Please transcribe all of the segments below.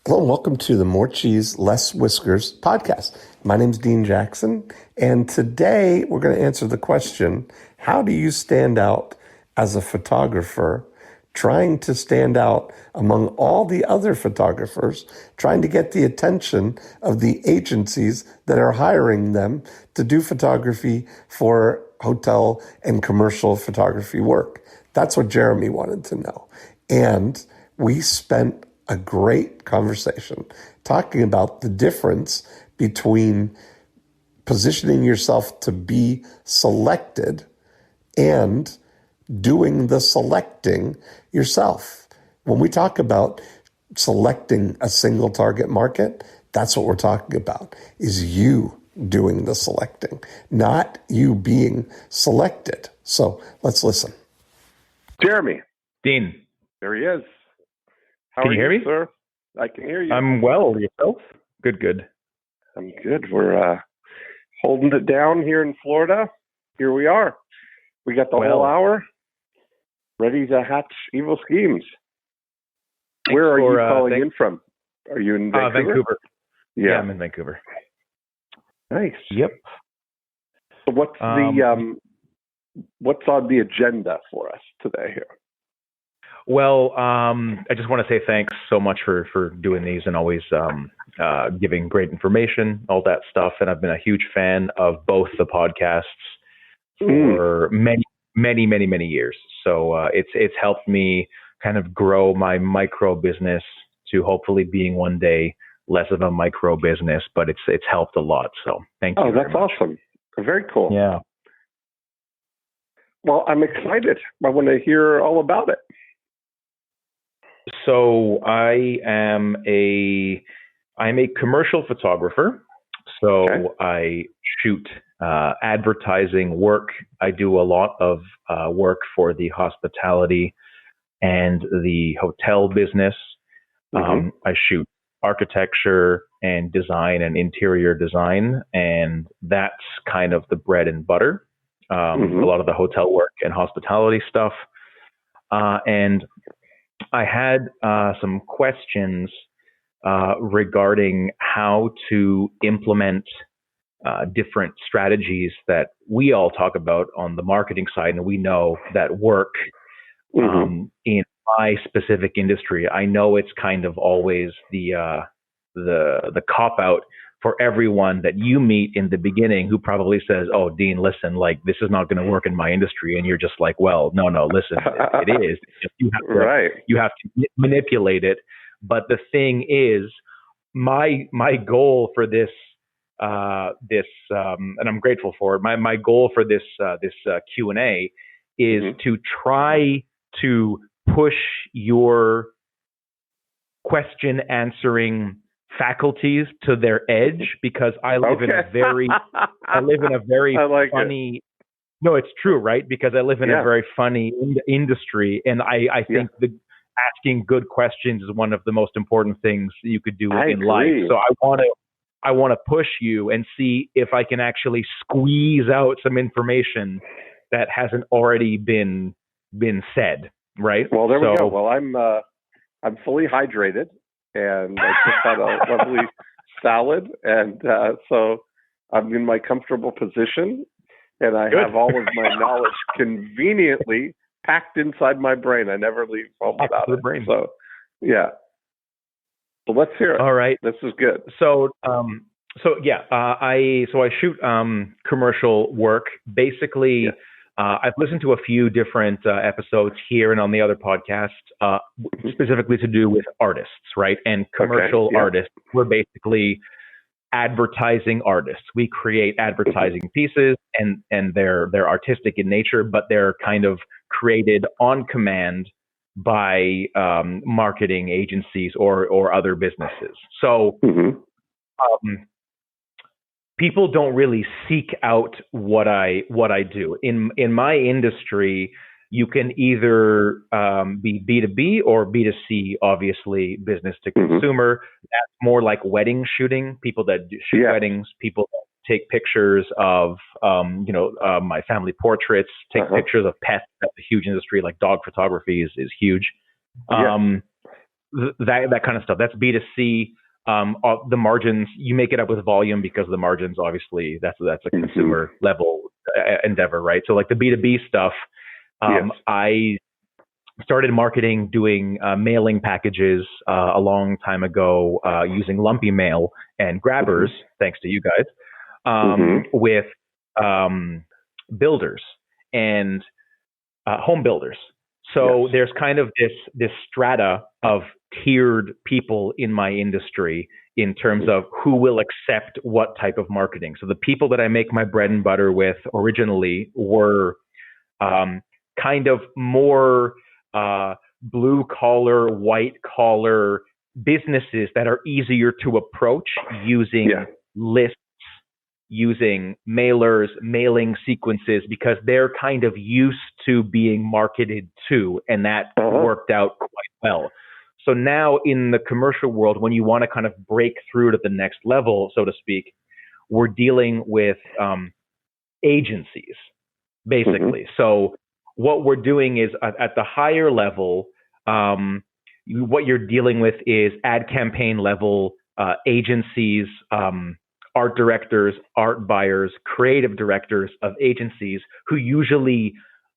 Hello and welcome to the More Cheese Less Whiskers podcast. My name is Dean Jackson, and today we're going to answer the question, how do you stand out as a photographer, trying to stand out among all the other photographers, trying to get the attention of the agencies that are hiring them to do photography for hotel and commercial photography work? That's what Jeremy wanted to know. And we spent a great conversation talking about the difference between positioning yourself to be selected and doing the selecting yourself. When we talk about selecting a single target market, that's what we're talking about, is you doing the selecting, not you being selected. So let's listen. Jeremy. Dean. There he is. Can you hear me, sir? I can hear you. I'm well. Yourself? Good. I'm good. We're holding it down here in Florida. Here we are. We got the whole hour ready to hatch evil schemes. Where are you calling in from? Are you in Vancouver? Vancouver. Yeah, I'm in Vancouver. Nice. Yep. So what's what's on the agenda for us today here? Well, I just want to say thanks so much for doing these and always giving great information, all that stuff. And I've been a huge fan of both the podcasts for many years. So it's helped me kind of grow my micro business to hopefully being one day less of a micro business, but it's helped a lot. So thank you. Oh, that's awesome. Very cool. Yeah. Well, I'm excited. I want to hear all about it. So I'm a commercial photographer. So I shoot advertising work. I do a lot of work for the hospitality and the hotel business. I shoot architecture and design and interior design, and that's kind of the bread and butter. A lot of the hotel work and hospitality stuff. And I had some questions regarding how to implement different strategies that we all talk about on the marketing side, and we know that work in my specific industry. I know it's kind of always the cop out for everyone that you meet in the beginning who probably says, "Oh, Dean, listen, like this is not going to work in my industry," and you're just like, "Well, no, listen, it is. You have to manipulate it." But the thing is, my goal for this, and I'm grateful for it. My goal for this Q&A is to try to push your question answering faculties to their edge, because I live in a very funny. No, it's true, right? Because I live in a very funny industry, and I think asking good questions is one of the most important things you could do in life. So I want to push you and see if I can actually squeeze out some information that hasn't already been said, right? Well, there we go. Well, I'm fully hydrated, and I just had a lovely salad, and so I'm in my comfortable position, and I have all of my knowledge conveniently packed inside my brain. I never leave home without it. Brain. So, yeah. So let's hear it. All right. This is good. So, I shoot commercial work. Basically, I've listened to a few different episodes here and on the other podcasts, specifically to do with artists, right? And commercial artists, we're basically advertising artists. We create advertising pieces, and they're artistic in nature, but they're kind of created on command by marketing agencies or other businesses. So people don't really seek out what I do. In my industry, you can either be B2B or B2C, obviously business to consumer. That's more like wedding shooting, people that shoot weddings, people that take pictures of, my family portraits, take pictures of pets. That's a huge industry. Like dog photography is huge. that kind of stuff. That's B2C. The margins, you make it up with volume because the margins, obviously, that's a consumer level endeavor, right? So like the B2B stuff, I started marketing, doing mailing packages a long time ago using lumpy mail and grabbers, thanks to you guys, with builders and home builders. So there's kind of this strata of tiered people in my industry in terms of who will accept what type of marketing. So the people that I make my bread and butter with originally were kind of more blue collar, white collar businesses that are easier to approach using lists, using mailers, mailing sequences, because they're kind of used to being marketed to, and that worked out quite well. So now in the commercial world, when you want to kind of break through to the next level, so to speak, we're dealing with agencies, basically. So what we're doing is at the higher level, what you're dealing with is ad campaign level agencies, art directors, art buyers, creative directors of agencies who usually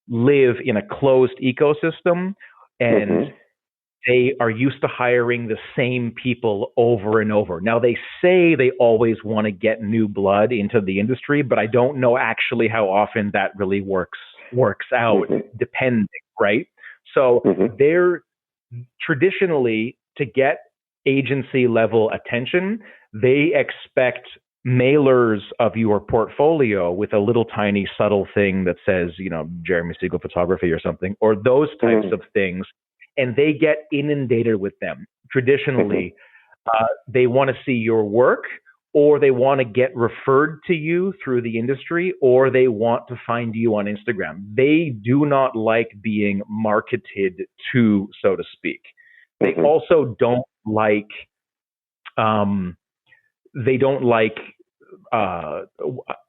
live in a closed ecosystem, and they are used to hiring the same people over and over. Now, they say they always want to get new blood into the industry, but I don't know actually how often that really works out, depending, right? So they're traditionally, to get agency level attention, they expect mailers of your portfolio with a little tiny subtle thing that says, Jeremy Segal photography or something, or those types of things, and they get inundated with them. Traditionally, they want to see your work, or they want to get referred to you through the industry, or they want to find you on Instagram. They do not like being marketed to, so to speak. They also don't like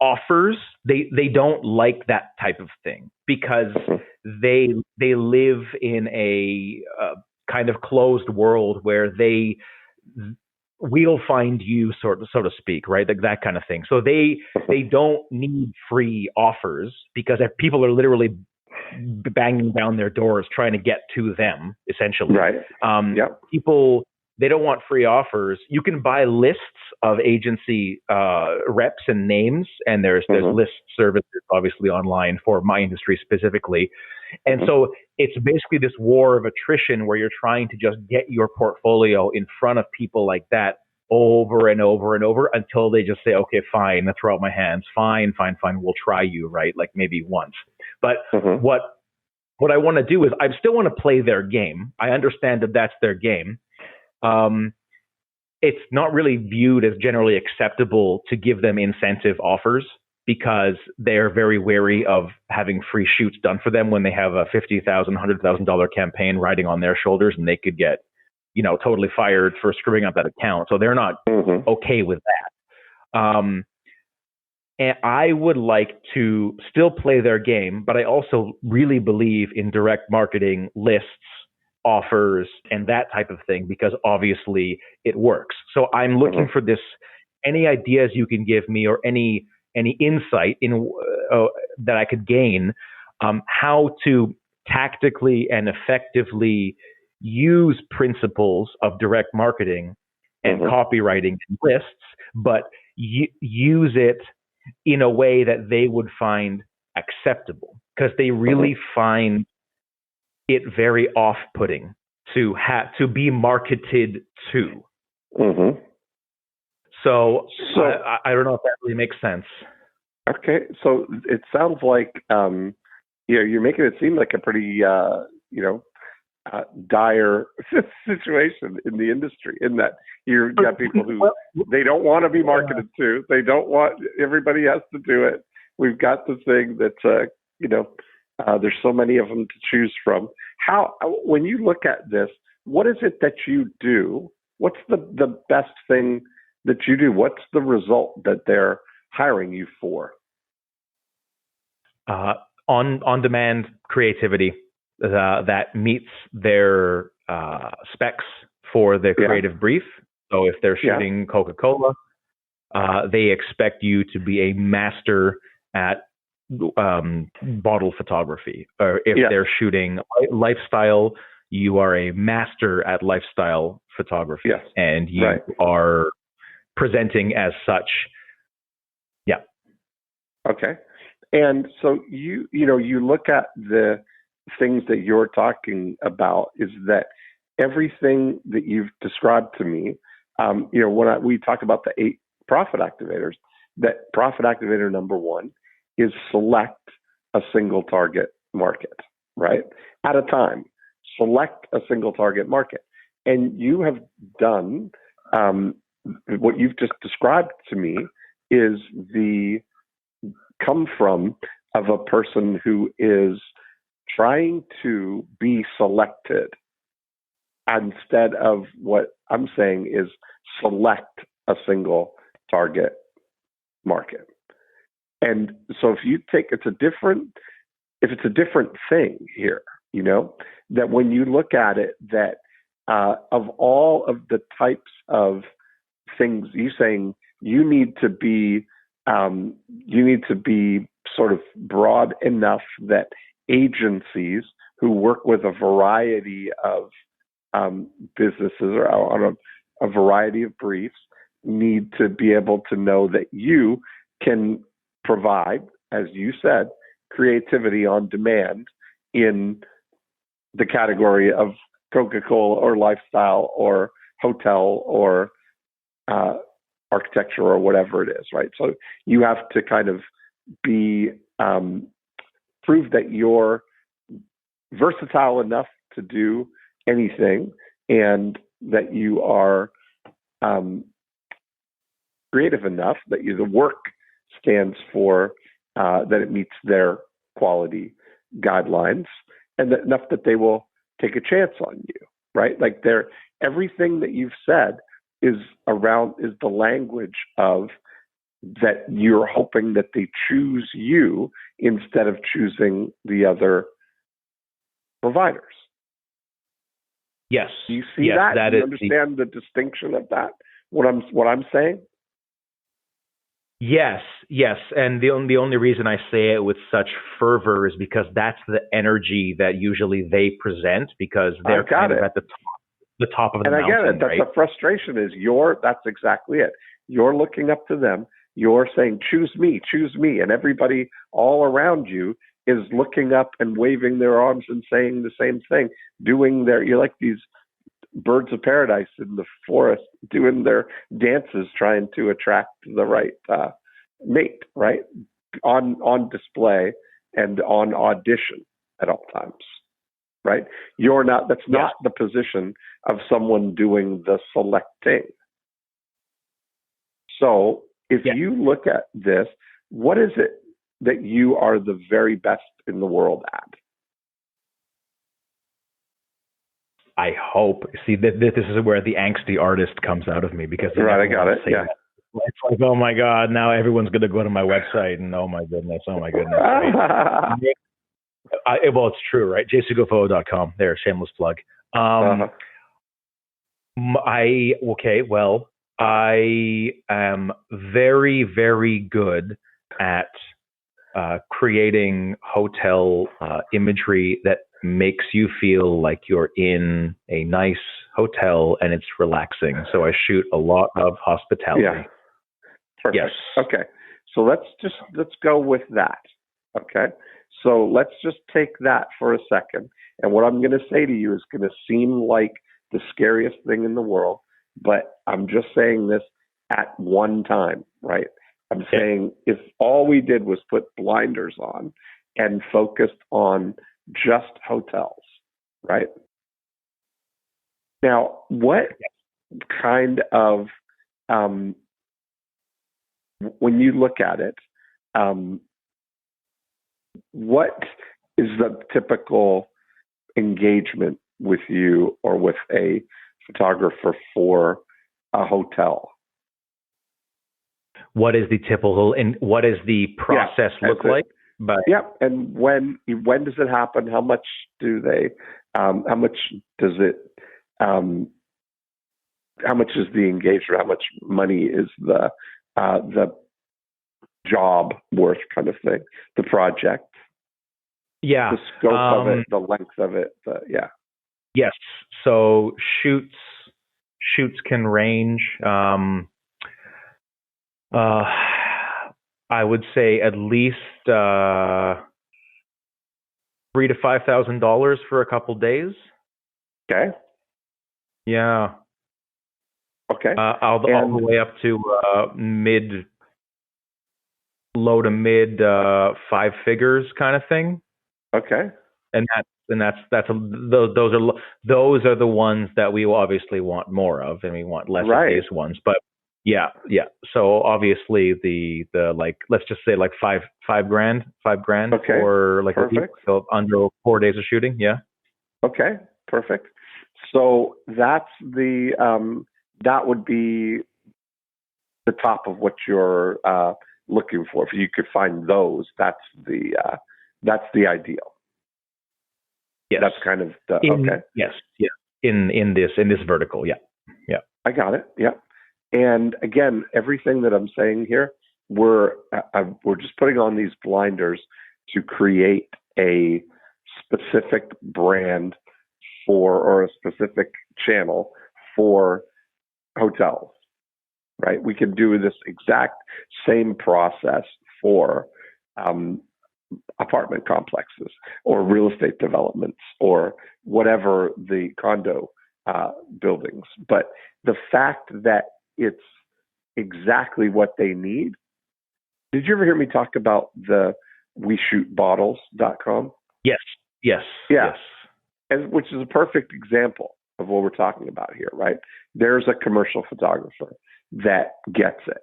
offers. They don't like that type of thing because they live in a kind of closed world where we'll find you, so to speak, right? Like that kind of thing. So they don't need free offers because if people are literally banging down their doors trying to get to them, essentially. Right. People, they don't want free offers. You can buy lists of agency reps and names, and there's list services obviously online for my industry specifically. And so it's basically this war of attrition where you're trying to just get your portfolio in front of people like that over and over and over until they just say, okay, fine, let's throw out my hands. Fine, we'll try you, right? Like maybe once. But what I want to do is I still want to play their game. I understand that that's their game. It's not really viewed as generally acceptable to give them incentive offers because they're very wary of having free shoots done for them when they have a $50,000, $100,000 campaign riding on their shoulders, and they could get, totally fired for screwing up that account. So they're not okay with that. And I would like to still play their game, but I also really believe in direct marketing, lists, offers, and that type of thing, because obviously it works. So I'm looking for this, any ideas you can give me or any insight in that I could gain, how to tactically and effectively use principles of direct marketing and copywriting and lists, but use it in a way that they would find acceptable, because they really find it very off-putting to be marketed to. So I don't know if that really makes sense. Okay, so it sounds like you're making it seem like a pretty dire situation in the industry, in that you've got people who they don't want to be marketed to. They don't want, everybody has to do it. We've got the thing that there's so many of them to choose from. When you look at this, what is it that you do? What's the best thing that you do? What's the result that they're hiring you for? On-demand creativity that meets their specs for the creative brief. So if they're shooting Coca-Cola, they expect you to be a master at bottle photography. Or if they're shooting lifestyle, you are a master at lifestyle photography, and you are presenting as such. Yeah. Okay. And so you look at the things that you're talking about is that everything that you've described to me, when we talk about the 8 profit activators, that profit activator number 1 is select a single target market, right? At a time, select a single target market. And you have done what you've just described to me is the come from of a person who is trying to be selected instead of what I'm saying is select a single target market. And so if you take, if it's a different thing here, that when you look at it, that of all of the types of things, you saying you need to be sort of broad enough that agencies who work with a variety of businesses or on a variety of briefs need to be able to know that you can provide, as you said, creativity on demand in the category of Coca-Cola or lifestyle or hotel or architecture or whatever it is, right? So you have to kind of be prove that you're versatile enough to do anything and that you are creative enough that the work stands for that it meets their quality guidelines, and that enough that they will take a chance on you, right? Like everything that you've said is the language of that you're hoping that they choose you instead of choosing the other providers. Yes. Do you see that? Do you understand the distinction of that? What I'm saying? Yes. And the only reason I say it with such fervor is because that's the energy that usually they present, because they're kind of at the top of the mountain. And I get it. That's the frustration that's exactly it. You're looking up to them. You're saying, choose me. And everybody all around you is looking up and waving their arms and saying the same thing, you're like these birds of paradise in the forest doing their dances, trying to attract the right mate, right? On display and on audition at all times, right? That's not the position of someone doing the selecting. So if you look at this, what is it that you are the very best in the world at? I hope. See, this is where the angsty artist comes out of me, because I got it. Yeah. It's like, oh my God, now everyone's going to go to my website and oh my goodness. Right? Well, it's true, right? jsegalphoto.com. There, shameless plug. I am very, very good at creating hotel imagery that makes you feel like you're in a nice hotel and it's relaxing. So I shoot a lot of hospitality. Yeah. Perfect. Yes. Okay. So let's go with that. Okay. So let's just take that for a second. And what I'm going to say to you is going to seem like the scariest thing in the world, but I'm just saying this at one time, right? I'm saying if all we did was put blinders on and focused on just hotels, right? Now, what kind of, when you look at it, what is the typical engagement with you or with a photographer for a hotel? What is the typical and what does the process look like? But and when does it happen? How much do they? How much does it how much is the engagement? How much money is the job worth, kind of thing? The project, Yeah. the scope of it, the length of it. Yes. So shoots can range. I would say at least $3,000 to $5,000 for a couple days. Okay. Yeah. Okay. All the way up to low to mid 5 figures kind of thing. Okay. And those are the ones that we obviously want more of, and we want less of these ones. But yeah. So obviously the like, let's just say like $5,000 for like a week, so under 4 days of shooting. Yeah. Okay. Perfect. So that's that would be the top of what you're looking for. If you could find those, that's the ideal. Yes. That's kind of okay. Yes. Yeah. In this vertical. Yeah. Yeah. I got it. Yeah. And again, everything that I'm saying here, we're just putting on these blinders to create a specific brand or a specific channel for hotels, right? We can do this exact same process for apartment complexes or real estate developments or whatever, the condo buildings. But the fact that it's exactly what they need. Did you ever hear me talk about the WeShootBottles.com? Yes. Yeah. Yes. And which is a perfect example of what we're talking about here, right? There's a commercial photographer that gets it,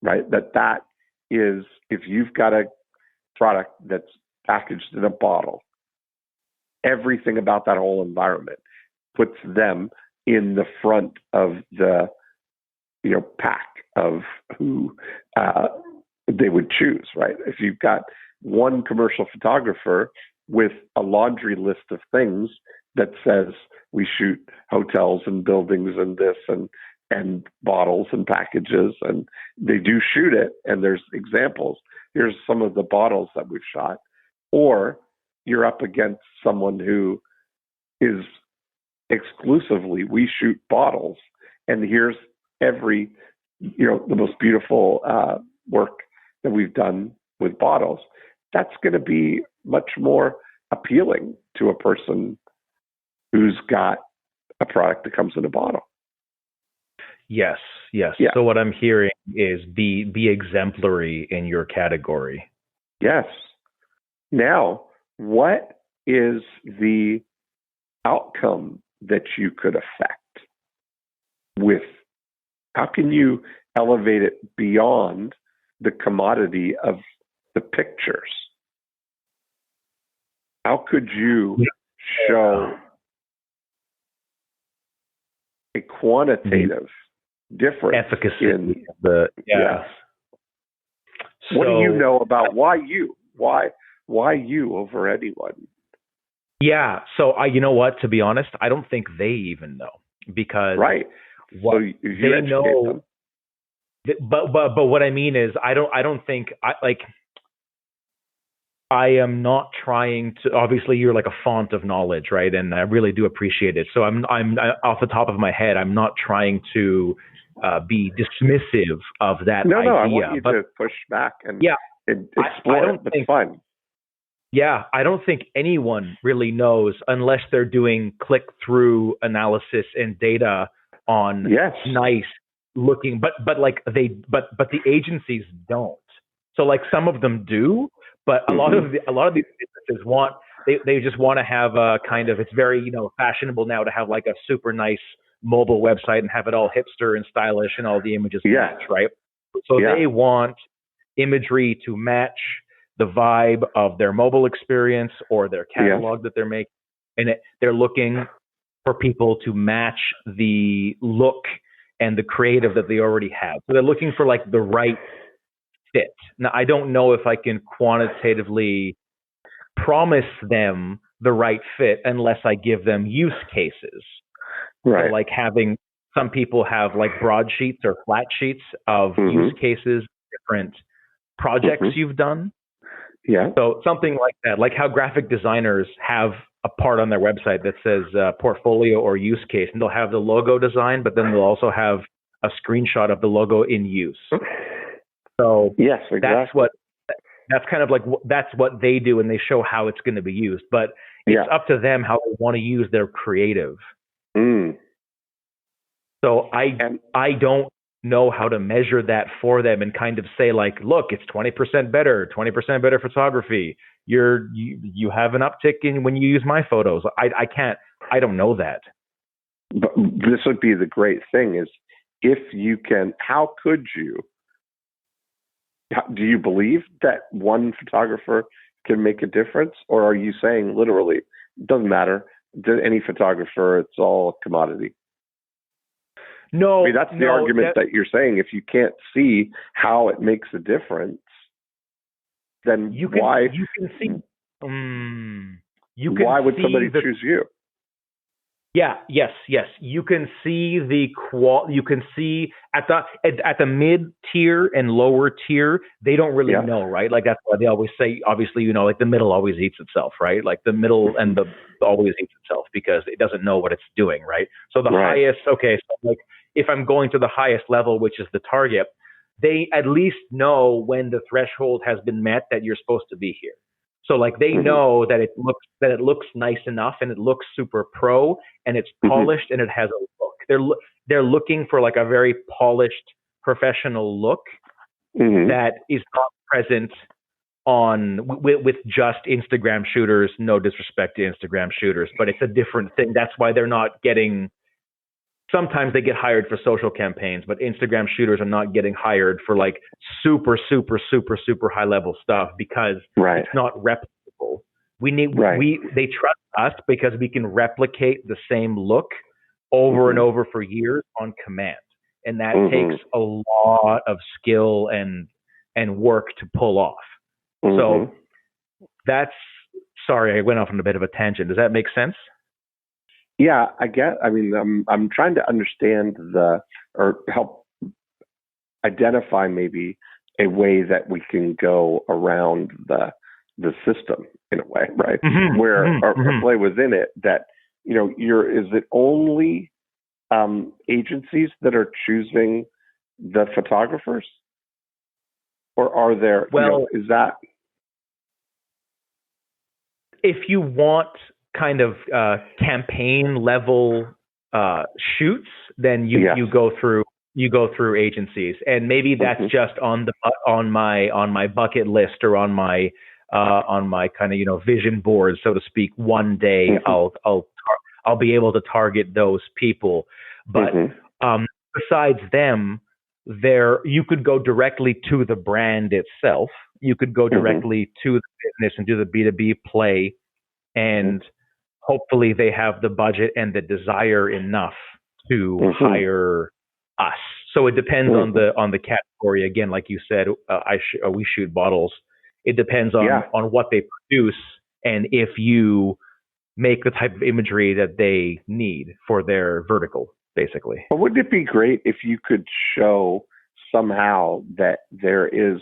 right? That is, if you've got a product that's packaged in a bottle, everything about that whole environment puts them in the front of the pack of who they would choose, right? If you've got one commercial photographer with a laundry list of things that says we shoot hotels and buildings and this and bottles and packages, and they do shoot it, and there's examples. Here's some of the bottles that we've shot. Or you're up against someone who is exclusively, we shoot bottles, and here's every, the most beautiful work that we've done with bottles. That's going to be much more appealing to a person who's got a product that comes in a bottle. Yes. Yeah. So what I'm hearing is be exemplary in your category. Yes. Now, what is the outcome that you could affect with, how can you elevate it beyond the commodity of the pictures? How could you show a quantitative difference efficacy in yes. What do you know about why you over anyone? Yeah. So you know what? To be honest, I don't think they even know, because so they know. But what I mean is, I don't think I am not trying to. Obviously, you're like a font of knowledge, right? And I really do appreciate it. So I'm off the top of my head, I'm not trying to be dismissive of that idea. No, I want you to push back and explore it. It's fun. Yeah, I don't think anyone really knows unless they're doing click-through analysis and data on nice looking, but the agencies don't. So like some of them do, but a lot of these businesses they just want to have a kind of, it's very fashionable now to have like a super nice mobile website and have it all hipster and stylish and all the images match, right? So they want imagery to match the vibe of their mobile experience or their catalog that they're making. And they're looking for people to match the look and the creative that they already have. So they're looking for like the right fit. Now, I don't know if I can quantitatively promise them the right fit unless I give them use cases. Right. So like having Some people have like broadsheets or flat sheets of use cases, different projects you've done. Yeah. So something like that, like how graphic designers have a part on their website that says portfolio or use case, and they'll have the logo design, but then they'll also have a screenshot of the logo in use. So yes, exactly. That's kind of like, that's what they do, and they show how it's going to be used. But it's up to them how they want to use their creative. So I don't know how to measure that for them and kind of say like, look, it's 20% better photography. You have an uptick in when you use my photos. I don't know that. But this would be the great thing is if you can, how could you? Do you believe that one photographer can make a difference? Or are you saying literally, it doesn't matter, any photographer, it's all a commodity? No. I mean, that's the argument that you're saying. If you can't see how it makes a difference, then why? You can see. Why would somebody choose you? Yeah. Yes. You can see you can see at the mid tier and lower tier, they don't really know, right? Like that's why they always say, obviously, like the middle always eats itself, right? Like the middle and the always eats itself because it doesn't know what it's doing, right? So the highest, so like if I'm going to the highest level, which is the target, they at least know when the threshold has been met that you're supposed to be here. So like they know that it looks nice enough and it looks super pro and it's polished and it has a look. They're looking for like a very polished professional look that is not present with just Instagram shooters. No disrespect to Instagram shooters, but it's a different thing. That's why they're not getting. Sometimes they get hired for social campaigns, but Instagram shooters are not getting hired for like super high level stuff because it's not replicable. They trust us because we can replicate the same look over and over for years on command. And that takes a lot of skill and work to pull off. So sorry, I went off on a bit of a tangent. Does that make sense? Yeah, I'm trying to understand or help identify maybe a way that we can go around the system in a way, right? Where or play within it that, is it only agencies that are choosing the photographers? Or are there, is that? If you want kind of campaign level shoots, then you go through agencies, and maybe that's just on my bucket list or on my kind of vision board, so to speak. One day I'll be able to target those people, but besides them, you could go directly to the brand itself. You could go directly to the business and do the B2B play, and hopefully they have the budget and the desire enough to hire us. So it depends on the category. Again, like you said, we shoot bottles. It depends on what they produce and if you make the type of imagery that they need for their vertical, basically. But wouldn't it be great if you could show somehow that there is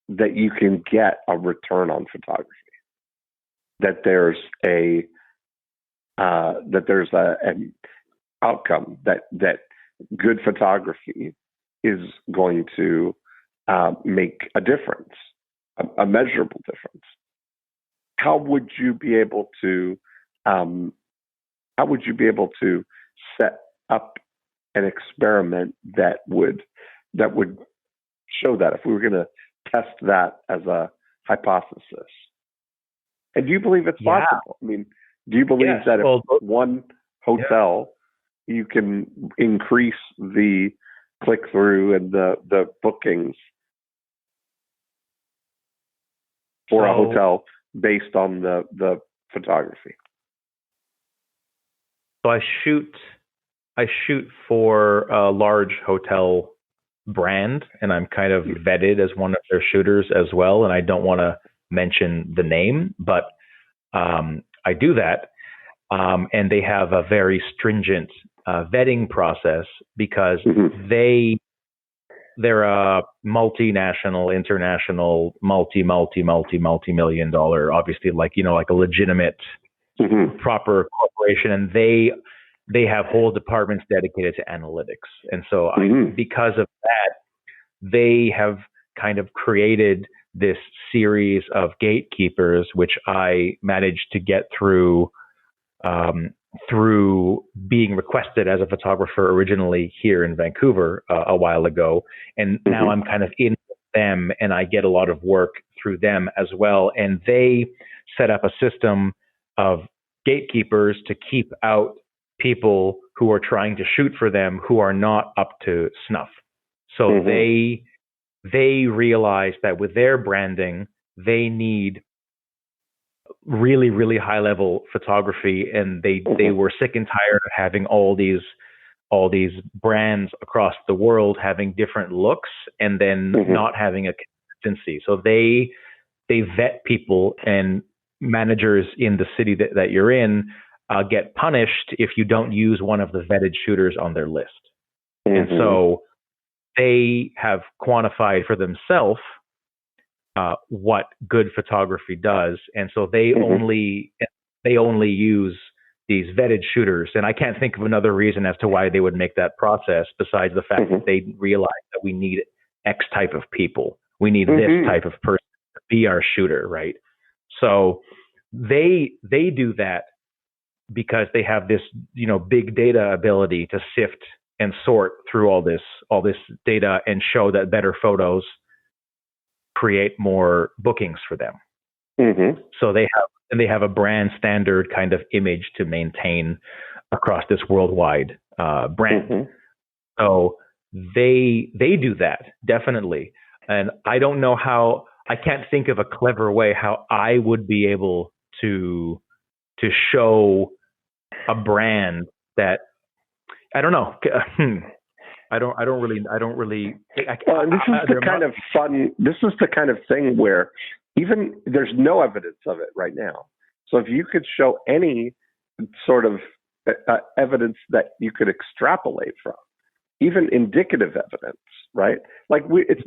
that you can get a return on photography? That there's an outcome that good photography is going to make a difference, a measurable difference. How would you be able to set up an experiment that would show that, if we were going to test that as a hypothesis? And do you believe it's possible? I mean, do you believe that if one hotel, you can increase the click-through and the bookings for a hotel based on the photography? So I shoot for a large hotel brand, and I'm kind of vetted as one of their shooters as well. And I don't want to mention the name, but I do that. and they have a very stringent vetting process because they're a multinational, international, multi-million dollar, obviously, like a legitimate, proper corporation, and they have whole departments dedicated to analytics. And so because of that, they have kind of created this series of gatekeepers, which I managed to get through being requested as a photographer originally here in Vancouver a while ago. And now I'm kind of in them, and I get a lot of work through them as well. And they set up a system of gatekeepers to keep out people who are trying to shoot for them who are not up to snuff. So they realize that with their branding, they need really, really high level photography, and they were sick and tired of having all these brands across the world having different looks and then not having a consistency. So they vet people, and managers in the city that you're in get punished if you don't use one of the vetted shooters on their list. And so they have quantified for themselves what good photography does, and so they only use these vetted shooters. And I can't think of another reason as to why they would make that process besides the fact that they realize that we need X type of people, we need this type of person to be our shooter, right? So they do that because they have this big data ability to sift and sort through all this data and show that better photos create more bookings for them. So they have a brand standard kind of image to maintain across this worldwide brand. So they do that, definitely. And I don't know how, I can't think of a clever way how I would be able to show a brand that, I don't know. I don't really. Well, and this is the kind of thing where even there's no evidence of it right now. So if you could show any sort of evidence that you could extrapolate from, even indicative evidence, right? Like it's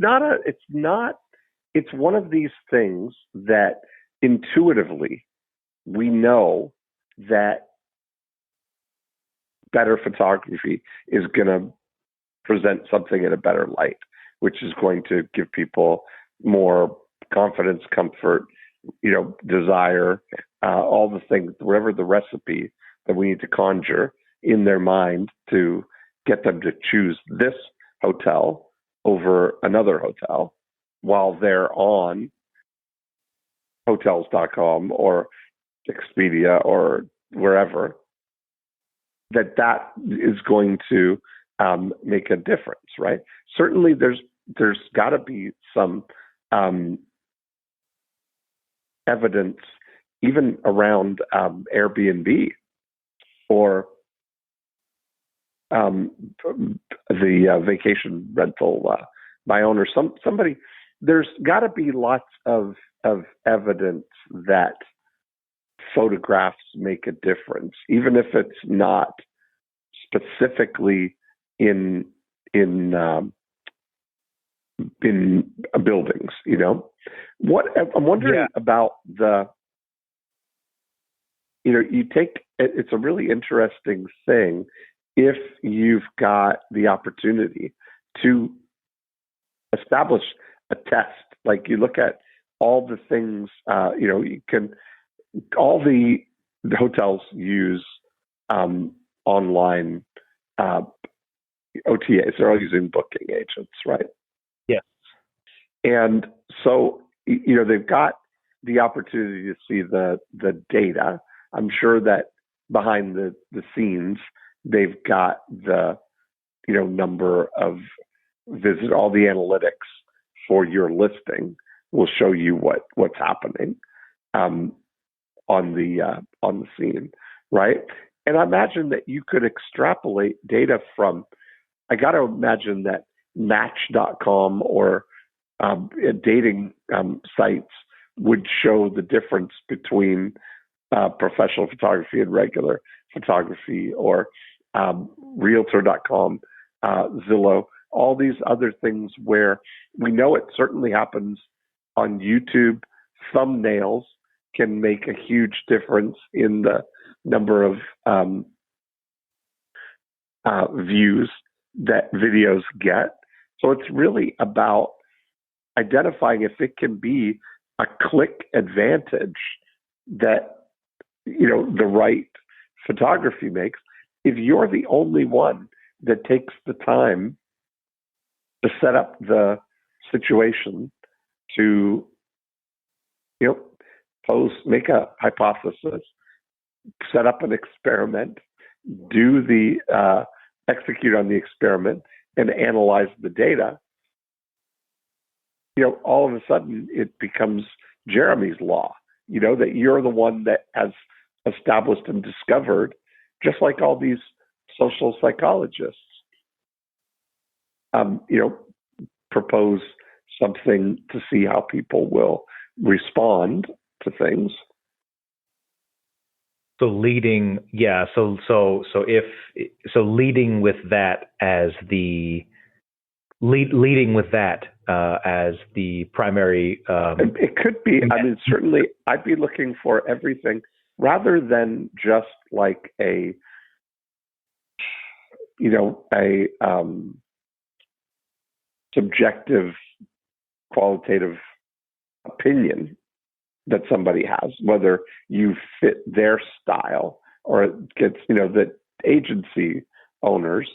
one of these things that intuitively we know that better photography is going to present something in a better light, which is going to give people more confidence, comfort, desire, all the things, whatever the recipe that we need to conjure in their mind to get them to choose this hotel over another hotel while they're on hotels.com or Expedia or wherever, that is going to make a difference, right? Certainly there's got to be some evidence even around Airbnb or the vacation rental by owner. Somebody, there's got to be lots of evidence that photographs make a difference, even if it's not specifically in buildings. What I'm wondering about you take, it's a really interesting thing if you've got the opportunity to establish a test. Like you look at all the things, you can, all the hotels use online OTAs. They're all using booking agents, right? Yes. And so, they've got the opportunity to see the data. I'm sure that behind the scenes, they've got the, number of visits, all the analytics for your listing will show you what's happening on the scene, right? And I imagine that you could extrapolate data from, I got to imagine that Match.com or dating sites would show the difference between professional photography and regular photography, or Realtor.com, Zillow, all these other things where we know it certainly happens on YouTube. Thumbnails can make a huge difference in the number of views that videos get. So it's really about identifying if it can be a click advantage that, the right photography makes. If you're the only one that takes the time to set up the situation to, make a hypothesis, set up an experiment, execute on the experiment, and analyze the data, all of a sudden it becomes Jeremy's law, that you're the one that has established and discovered, just like all these social psychologists, propose something to see how people will respond to things. So leading with that as the primary. It could be. I mean, certainly, I'd be looking for everything rather than just like a subjective, qualitative opinion that somebody has, whether you fit their style or it gets, that agency owners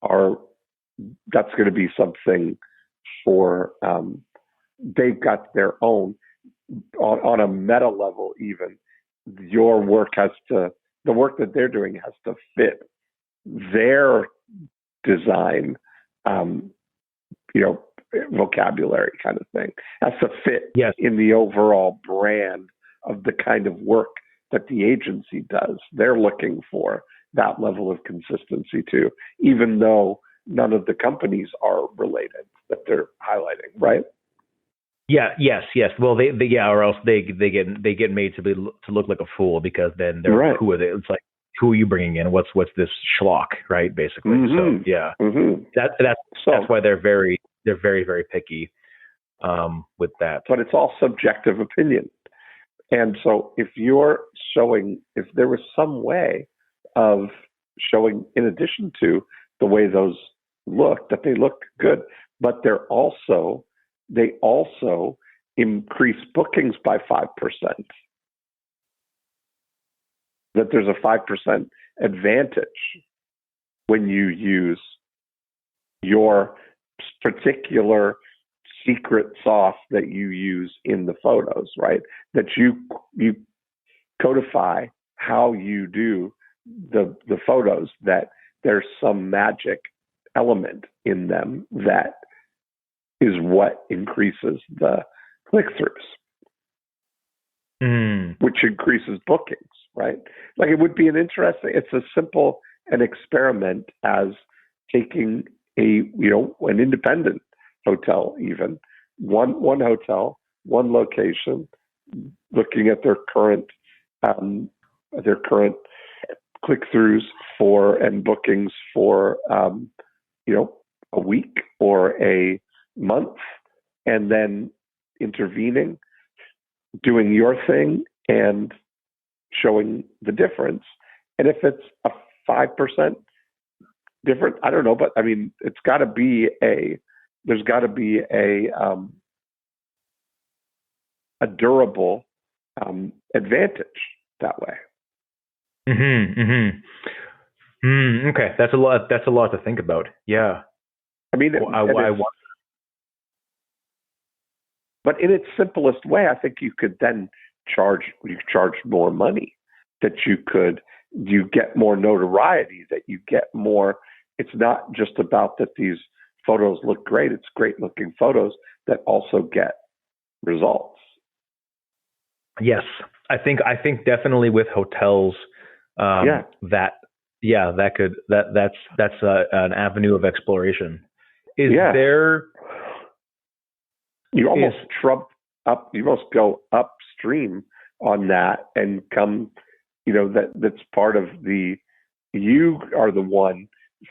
are, that's going to be something for, they've got their own, on a meta level even, your work the work that they're doing has to fit their design, vocabulary kind of thing. Has to fit in the overall brand of the kind of work that the agency does. They're looking for that level of consistency too, even though none of the companies are related that they're highlighting, right? Yeah. Yes. Well, or else they get made to look like a fool, because then they're right. Who are they? It's like, who are you bringing in? What's this schlock, right? Basically. Mm-hmm. So yeah, mm-hmm. That's why they're very, very picky with that. But it's all subjective opinion. And so if there was some way of showing, in addition to the way those look, that they look good, but they also increase bookings by 5%. That there's a 5% advantage when you use your particular secret sauce that you use in the photos, right? That you codify how you do the photos, that there's some magic element in them that is what increases the click-throughs, which increases bookings, right? Like, it would be it's as simple an experiment as taking an independent hotel, even one hotel, one location, looking at their current click-throughs and bookings for a week or a month, and then intervening, doing your thing and showing the difference. And if it's a 5% different, I don't know, but I mean, there's got to be a durable advantage that way. Okay, that's a lot to think about. Yeah, I mean, but in its simplest way, I think you could then charge more money, that you get more notoriety, that you get more. It's not just about that these photos look great. It's great looking photos that also get results. Yes, I think definitely with hotels, that's an avenue of exploration. There? You almost go upstream on that and come, that's part of you are the one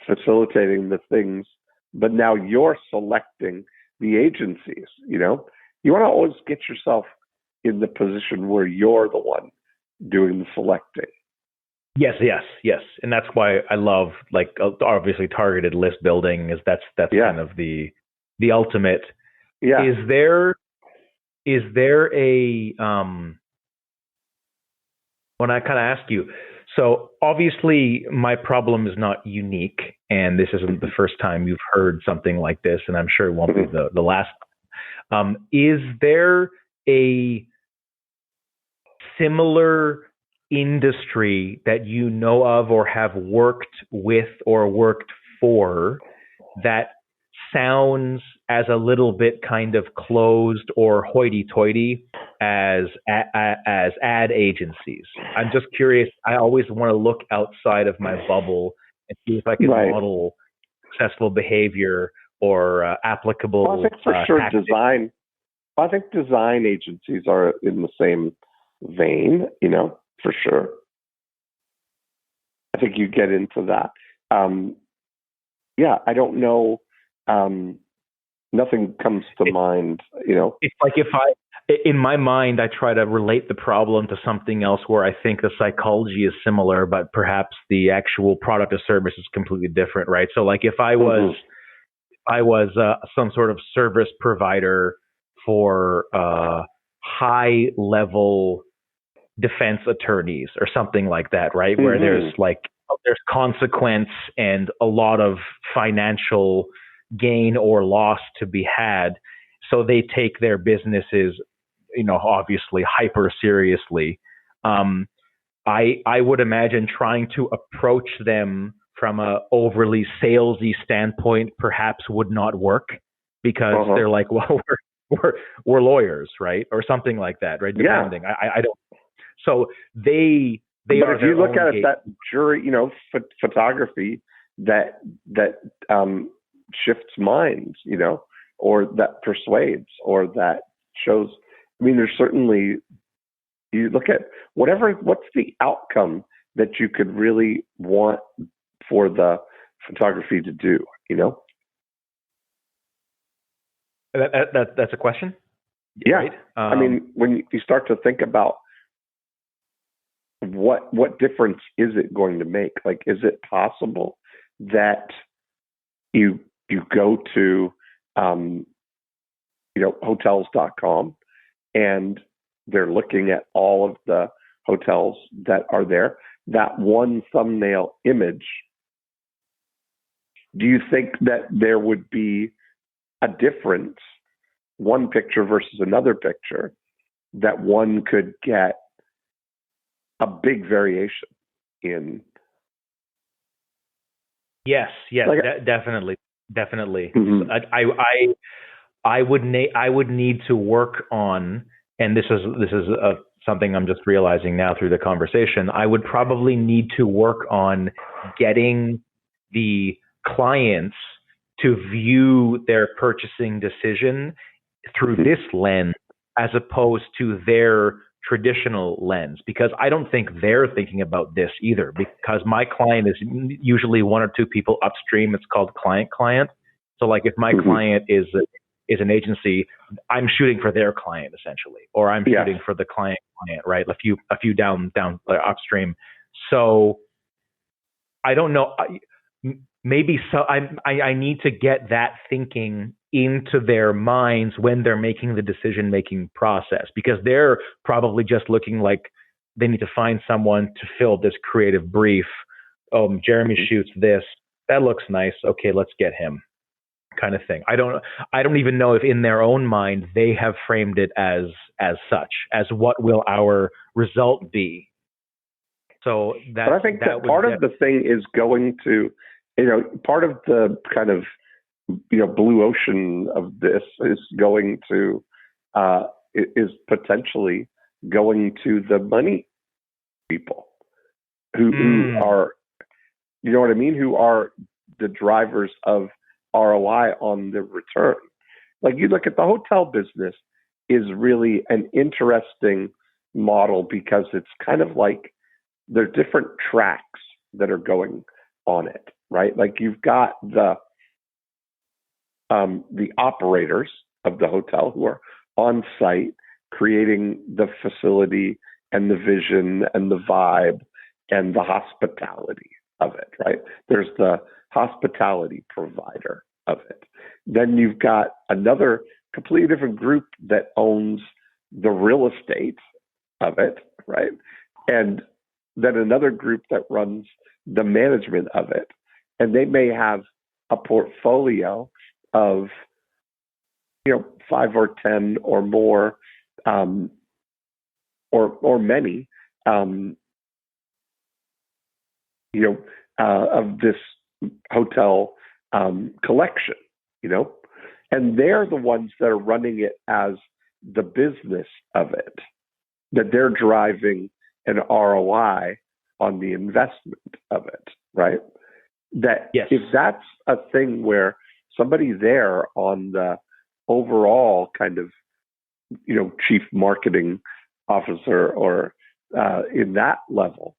facilitating the things, but now you're selecting the agencies. You want to always get yourself in the position where you're the one doing the selecting. Yes. And that's why I love, like, obviously targeted list building that's kind of the ultimate. Yeah. Is there a, when I kind of ask you, so obviously my problem is not unique, and this isn't the first time you've heard something like this, and I'm sure it won't be the last. Is there a similar industry that you know of or have worked with or worked for that sounds as a little bit kind of closed or hoity-toity as ad agencies? I'm just curious. I always want to look outside of my bubble and see if I can model successful behavior or applicable. Well, I think for sure tactics. design. I think design agencies are in the same vein, for sure. I think you get into that. I don't know. Nothing comes to mind, It's like in my mind, I try to relate the problem to something else where I think the psychology is similar, but perhaps the actual product or service is completely different, right? So like if I was, some sort of service provider for high level defense attorneys or something like that, right? Where there's consequence and a lot of financial gain or loss to be had. So they take their businesses, obviously hyper seriously. I would imagine trying to approach them from a overly salesy standpoint perhaps would not work, because they're like, well, we're lawyers, right? Or something like that, right? Depending. Yeah. I don't. So they but are. If you look at it, that jury, photography that shifts minds, or that persuades, or that shows. I mean, there's certainly, you look at what's the outcome that you could really want for the photography to do, That's a question. Yeah. Right? I mean, when you start to think about what difference is it going to make? Like, is it possible that you go to, hotels.com and they're looking at all of the hotels that are there, that one thumbnail image, do you think that there would be a difference, one picture versus another picture, that one could get a big variation in? Yes, definitely. Mm-hmm. I would need to work on, and this is something I'm just realizing now through the conversation. I would probably need to work on getting the clients to view their purchasing decision through this lens as opposed to their traditional lens, because I don't think they're thinking about this either, because my client is usually one or two people upstream. It's called client. So like if my client is an agency, I'm shooting for their client essentially, or I'm shooting for the client, right? A few down upstream. So I don't know. Maybe so. I need to get that thinking into their minds when they're making the decision-making process, because they're probably just looking like they need to find someone to fill this creative brief. Oh, Jeremy shoots this. That looks nice. Okay, let's get him, kind of thing. I don't even know if in their own mind they have framed it as such, as what will our result be. So that. But I think that part of the thing is going to, part of the kind of, blue ocean of this is going to, is potentially going to the money people who are, you know what I mean? Who are the drivers of ROI on the return. Like, you look at the hotel business is really an interesting model because it's kind of like there are different tracks that are going on it, right? Like you've got the operators of the hotel who are on site creating the facility and the vision and the vibe and the hospitality of it, right? There's the hospitality provider of it. Then you've got another completely different group that owns the real estate of it, right? And then another group that runs the management of it. And they may have a portfolio of, 5 or 10 or more, or many, of this hotel collection, and they're the ones that are running it as the business of it, that they're driving an ROI on the investment of it, right? That Yes. If that's a thing where somebody there on the overall kind of, chief marketing officer or in that level,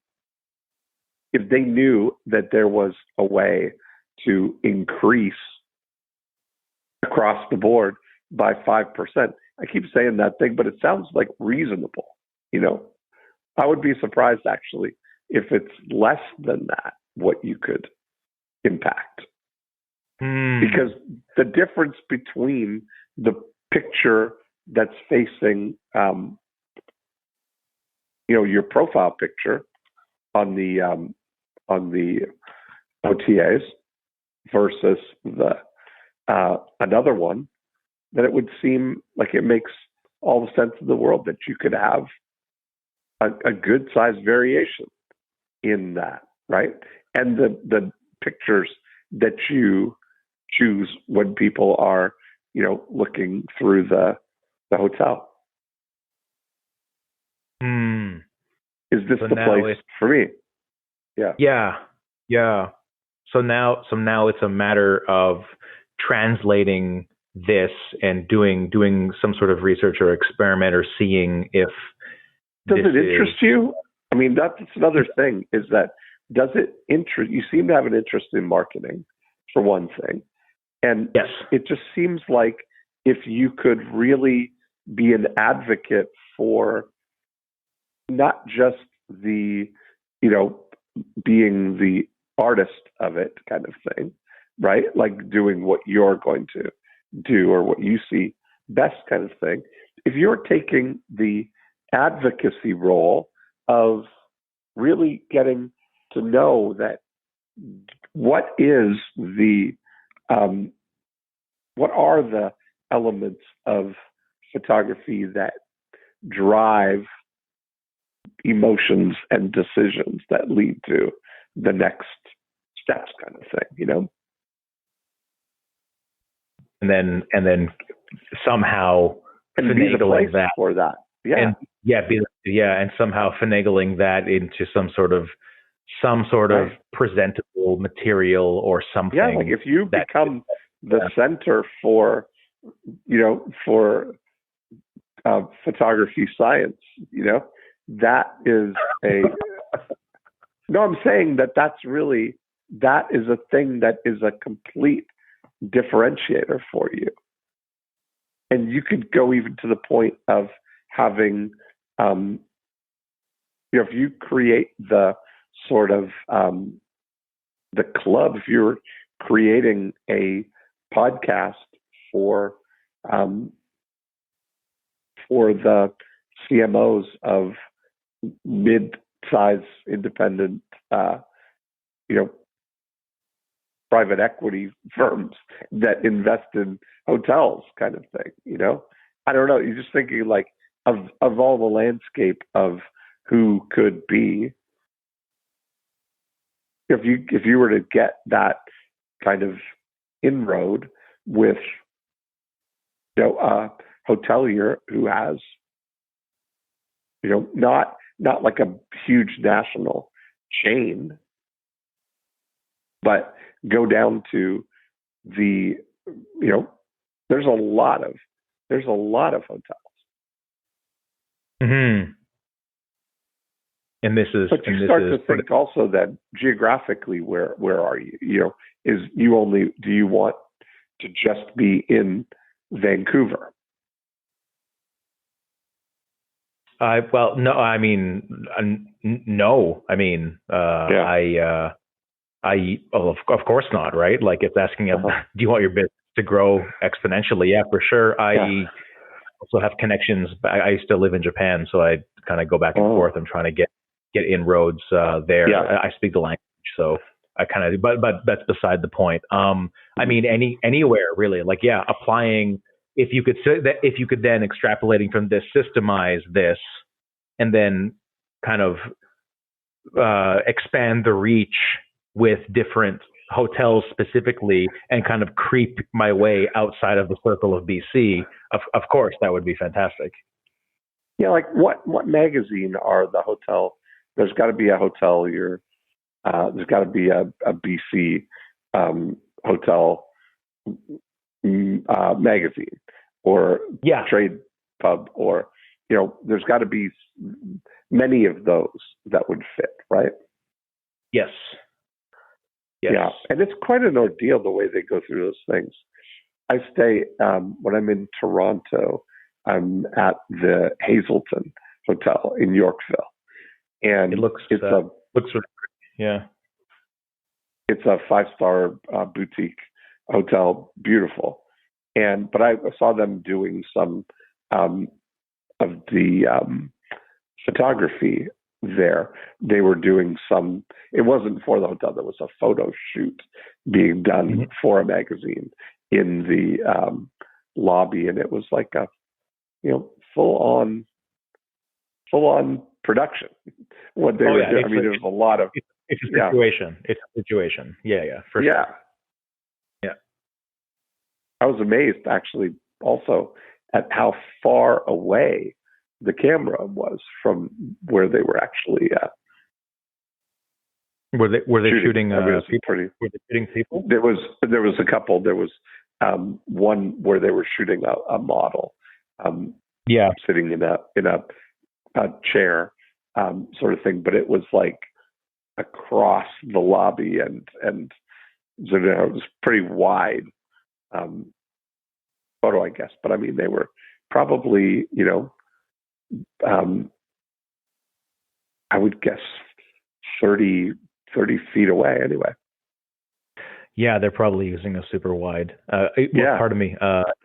if they knew that there was a way to increase across the board by 5%, I keep saying that thing, but it sounds like reasonable, I would be surprised actually if it's less than that, what you could impact. Because the difference between the picture that's facing, your profile picture on the OTAs versus the another one, then it would seem like it makes all the sense in the world that you could have a good sized variation in that, right? And the pictures that you choose when people are, looking through the hotel. Is this the place for me? Yeah. So now it's a matter of translating this and doing some sort of research or experiment or seeing if does it interest you? I mean, that's another thing, is that does it interest you? Seem to have an interest in marketing, for one thing. And yes, it just seems like if you could really be an advocate for not just the, being the artist of it kind of thing, right? Like doing what you're going to do or what you see best kind of thing. If you're taking the advocacy role of really getting to know that what are the elements of photography that drive emotions and decisions that lead to the next steps kind of thing, And then somehow finagling that for that. Yeah. And somehow finagling that into some sort of presentable material or something. Yeah, like if you become the center for photography science, that is no, I'm saying that is a thing that is a complete differentiator for you. And you could go even to the point of having, if you create the sort of the club, if you're creating a podcast for the CMOs of mid-size independent, private equity firms that invest in hotels kind of thing, I don't know. You're just thinking like of all the landscape of who could be, if you were to get that kind of inroad with, a hotelier who has, not like a huge national chain, but go down to the, there's a lot of hotels. Mm-hmm. And this is, but you start to think also that geographically, where are you? Do you want to just be in Vancouver? Well, no, I mean, no, I mean, of course not, right? Like it's asking, do you want your business to grow exponentially? Yeah, for sure. I also have connections. I used to live in Japan, so I kind of go back and forth. I'm trying to get inroads there. Yeah. I speak the language, so I kind of, but that's beside the point. I mean, anywhere really. Like, applying. If you could then extrapolating from this, systemize this, and then kind of expand the reach with different hotels specifically, and kind of creep my way outside of the circle of BC. Of course, that would be fantastic. Yeah, like what magazine are the hotel? There's got to be a hotel. There's got to be a BC hotel magazine, or trade pub, or there's got to be many of those that would fit, right? Yes. Yeah, and it's quite an ordeal the way they go through those things. I stay when I'm in Toronto. I'm at the Hazelton Hotel in Yorkville, and it's looks really pretty. Yeah. It's a 5-star boutique hotel, beautiful. But I saw them doing some of the photography there. They were doing some. It wasn't for the hotel. There was a photo shoot being done for a magazine in the lobby, and it was like a full on production. What they were doing. I mean, there was a lot of. It's a situation. It's a situation. Yeah, for sure. Yeah. I was amazed, actually, also at how far away the camera was from where they were actually. Were they shooting? Were they shooting people? There was a couple. There was one where they were shooting a model. Sitting in a chair, sort of thing. But it was like across the lobby, and so it was pretty wide photo, I guess. But I mean, they were probably, I would guess 30 feet away anyway. Yeah, they're probably using a super wide. Pardon me.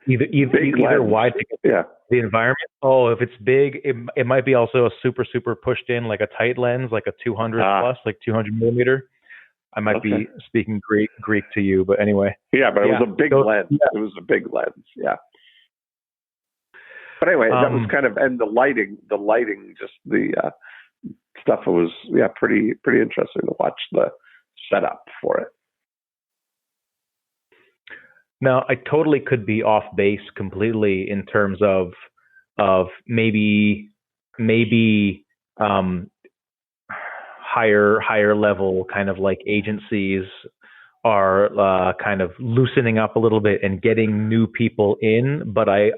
Either wide to get the environment. Oh, if it's big, it might be also a super pushed in, like a tight lens, like a 200 plus, like 200 millimeter. I might be speaking Greek to you, but anyway. Yeah, but it was a big lens. Yeah. It was a big lens. Yeah. But anyway, that was kind of, and the lighting, just the stuff was pretty interesting to watch the setup for it. Now, I totally could be off base completely in terms of maybe higher level kind of like agencies are kind of loosening up a little bit and getting new people in, but I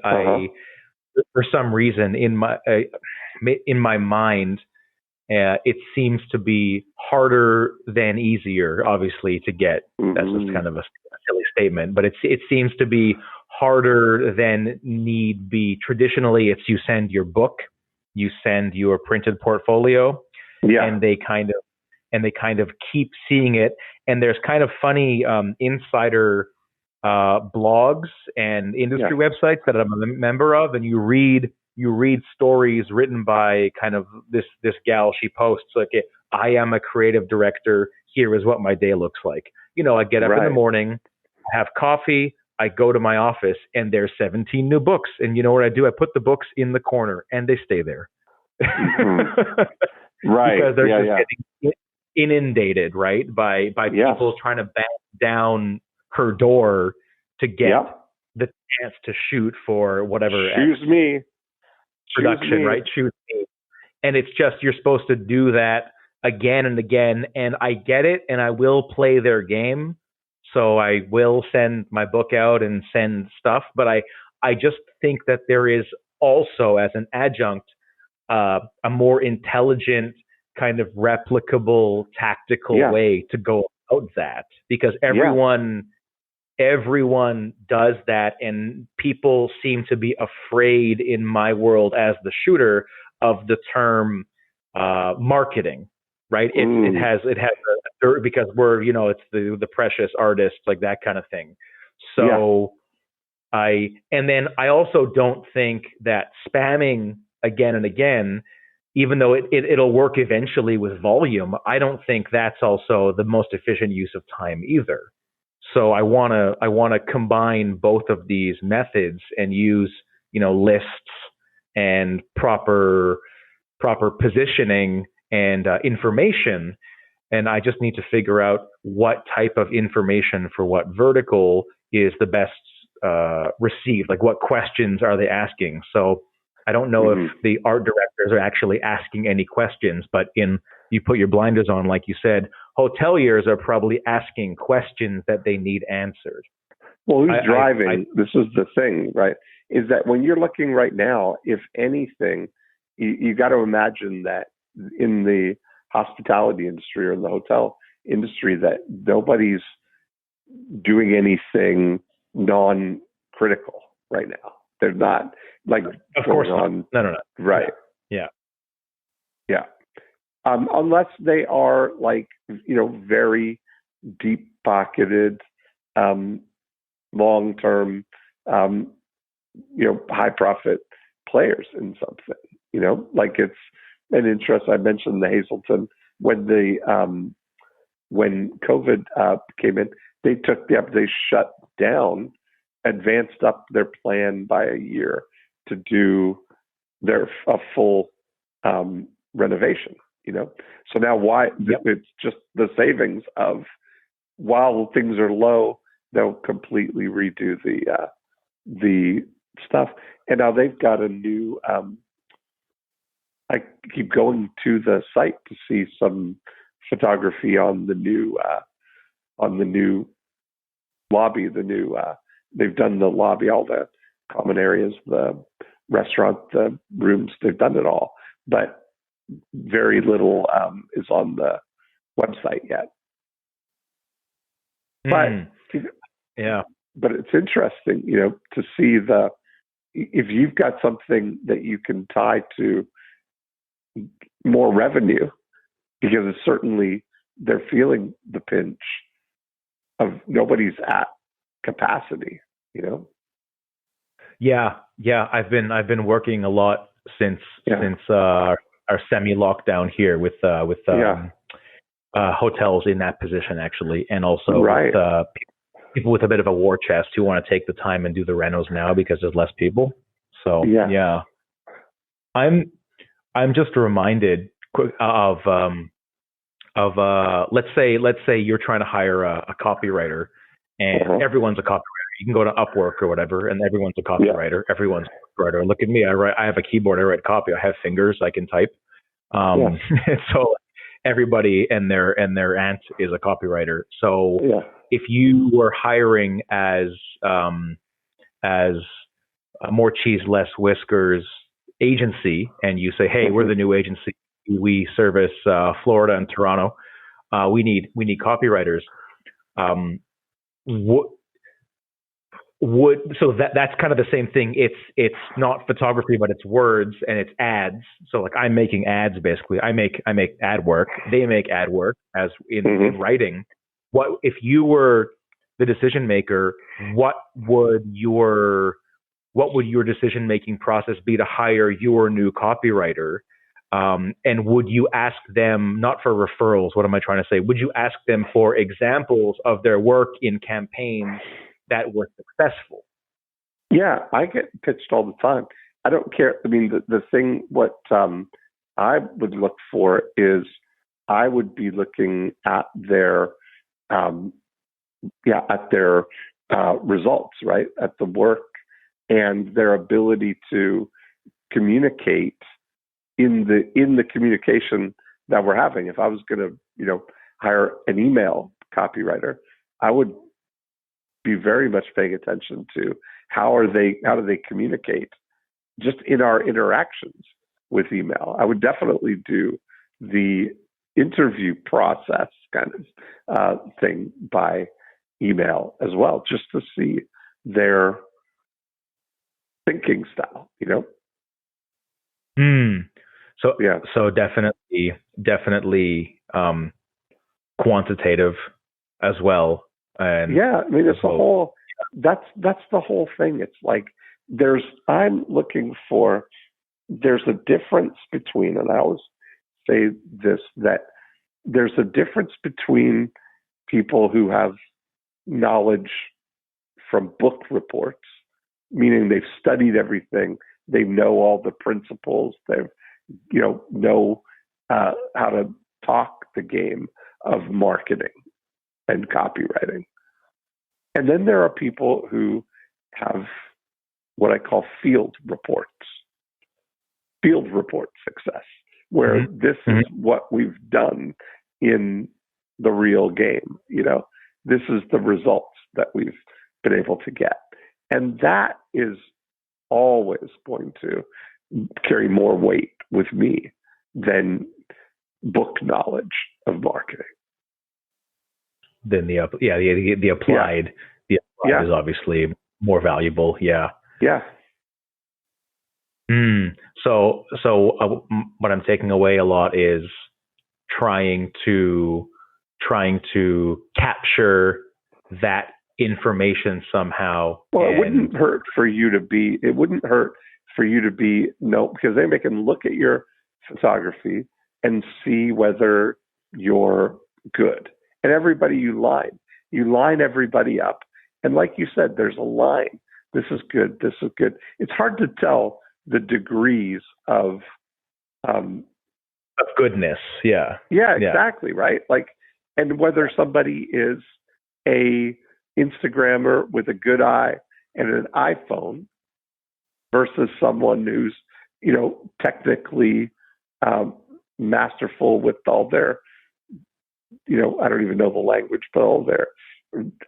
for some reason in my mind, it seems to be harder than easier, obviously, to get. That's just kind of a silly statement, but it seems to be harder than need be. Traditionally, it's you send your book, you send your printed portfolio, and they kind of keep seeing it. And there's kind of funny insider blogs and industry websites that I'm a member of, and you read stories written by kind of this gal. She posts like, I am a creative director. Here is what my day looks like. I get up in the morning, I have coffee, I go to my office, and there's 17 new books. And you know what I do? I put the books in the corner, and they stay there. Right. Because they're just getting inundated, right, by people trying to bang down her door to get the chance to shoot for whatever. Choose me. Production, right? Choose me. And it's just, you're supposed to do that again and again. And I get it, and I will play their game. So I will send my book out and send stuff. But I just think that there is also, as an adjunct, a more intelligent kind of replicable, tactical way to go about that, because everyone does that, and people seem to be afraid in my world as the shooter of the term marketing, right? It has because we're, it's the precious artist, like that kind of thing. So I also don't think that spamming again and again, even though it'll work eventually with volume, I don't think that's also the most efficient use of time either. So I want to combine both of these methods and use, lists and proper positioning and information. And I just need to figure out what type of information for what vertical is the best received. Like, what questions are they asking? So I don't know if the art directors are actually asking any questions, but you put your blinders on, like you said, hoteliers are probably asking questions that they need answered. Well, who's driving? This is the thing, right? Is that when you're looking right now, if anything, you got to imagine that in the hospitality industry or in the hotel industry, that nobody's doing anything non-critical right now. They're not like, of course not. No. Right. Yeah. Unless they are like, very deep-pocketed, long-term, high-profit players in something, like it's an interest. I mentioned the Hazelton when COVID came in, they shut down, advanced up their plan by a year to do a full renovation. So now it's just the savings of, while things are low, they'll completely redo the stuff. And now they've got a new. I keep going to the site to see some photography on the new lobby. They've done the lobby, all the common areas, the restaurant, the rooms. They've done it all, but very little is on the website yet. But but it's interesting, to see if you've got something that you can tie to more revenue, because it's certainly they're feeling the pinch of nobody's at capacity, Yeah. I've been working a lot since our semi-lockdown here with hotels in that position, actually, and also with people with a bit of a war chest who want to take the time and do the renos now because there's less people. So I'm just reminded of let's say you're trying to hire a copywriter, and everyone's a copywriter. You can go to Upwork or whatever, and everyone's a copywriter. Everyone's a copywriter. Look at me. I have a keyboard. I write copy. I have fingers. I can type. So everybody and their aunt is a copywriter. So if you were hiring as a More Cheese Less Whiskers agency, and you say, hey, we're the new agency. We service Florida and Toronto. We need copywriters. So that's kind of the same thing. It's not photography, but it's words and it's ads. So like, I'm making ads basically. I make ad work. They make ad work as in writing. What if you were the decision maker? What would your decision making process be to hire your new copywriter? And would you ask them, not for referrals? What am I trying to say? Would you ask them for examples of their work in campaigns that were successful? Yeah, I get pitched all the time. I don't care. I mean, the thing, what I would look for is, I would be looking at their results, right? At the work and their ability to communicate in the communication that we're having. If I was going to, hire an email copywriter, I would be very much paying attention to how do they communicate just in our interactions with email. I would definitely do the interview process kind of thing by email as well, just to see their thinking style, So yeah. So definitely quantitative as well. And yeah, I mean, it's the whole. That's the whole thing. It's like I'm looking for. There's a difference between, and I always say this, that there's a difference between people who have knowledge from book reports, meaning they've studied everything, they know all the principles, they've know how to talk the game of marketing and copywriting. And then there are people who have what I call field report success, where this is what we've done in the real game. This is the results that we've been able to get. And that is always going to carry more weight with me than book knowledge of marketing. Then the applied is obviously more valuable. Yeah. Yeah. So what I'm taking away a lot is trying to capture that information somehow. Well, it wouldn't hurt for you to be, because then they can look at your photography and see whether you're good. And everybody you line everybody up. And like you said, there's a line. This is good. This is good. It's hard to tell the degrees of goodness. Yeah. Yeah, exactly. Right. Like, and whether somebody is a Instagrammer with a good eye and an iPhone versus someone who's, technically masterful with all their, I don't even know the language, but all their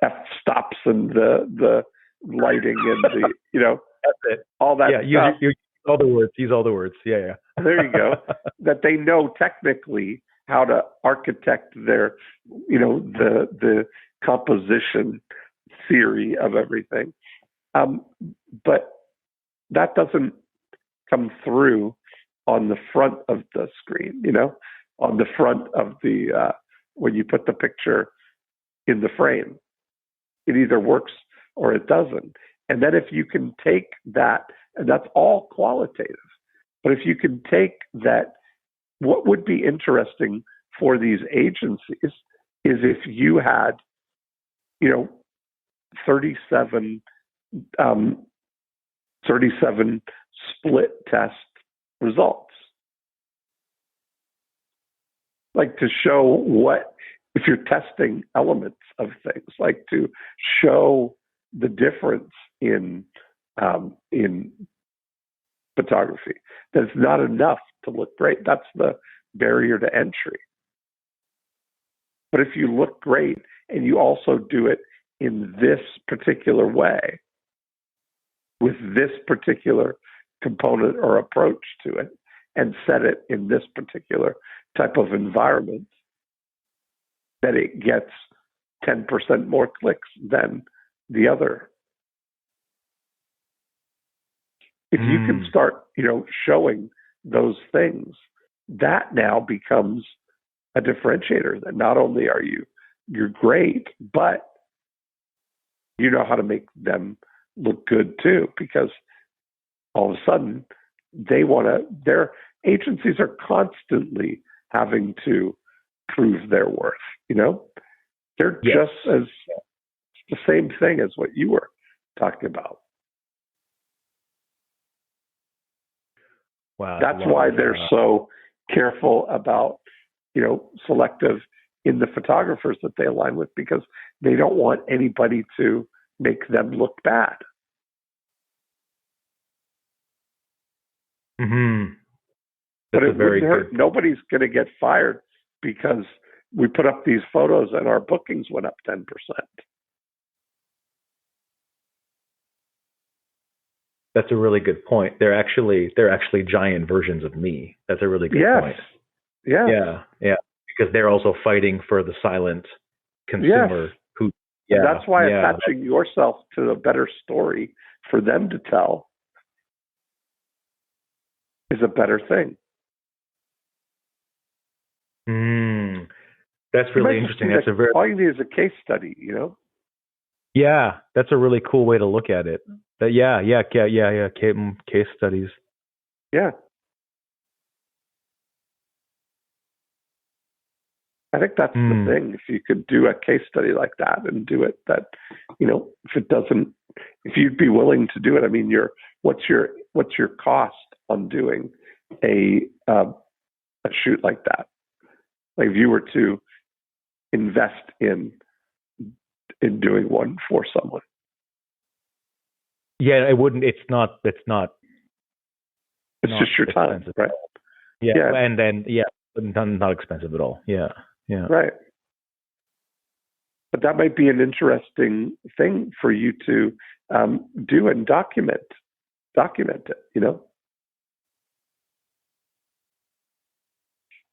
f-stops and the lighting and the, that's it. All that stuff. Use all the words. Use all the words. Yeah. There you go. That they know technically how to architect their, the composition theory of everything. But that doesn't come through on the front of the screen, on the front of the, when you put the picture in the frame. It either works or it doesn't. And then if you can take that, and that's all qualitative, but if you can take that, what would be interesting for these agencies is if you had, 37 split test results. Like to show if you're testing elements of things, like to show the difference in photography. That's not enough to look great. That's the barrier to entry. But if you look great and you also do it in this particular way, with this particular component or approach to it, and set it in this particular type of environment, then it gets 10% more clicks than the other. If you can start, showing those things, that now becomes a differentiator. That not only are you're great, but you know how to make them look good too, because all of a sudden their agencies are constantly having to prove their worth. They're just as the same thing as what you were talking about. Wow. That's why they're so careful about, selective in the photographers that they align with, because they don't want anybody to make them look bad. But it wouldn't hurt. Nobody's going to get fired because we put up these photos and our bookings went up 10%. That's a really good point. They're actually giant versions of me. That's a really good point. Yeah. Because they're also fighting for the silent consumer who. Yeah, that's why attaching yourself to a better story for them to tell is a better thing. That's really interesting. That's all you need is a case study, Yeah, that's a really cool way to look at it. Case studies. Yeah. I think that's the thing. If you could do a case study like that and do it, that, if you'd be willing to do it, I mean, what's your cost on doing a shoot like that? Like if you were to invest in doing one for someone. Yeah, it wouldn't. It's not. It's just your time, right? Yeah, and then not expensive at all. Yeah. Right. But that might be an interesting thing for you to do and document it.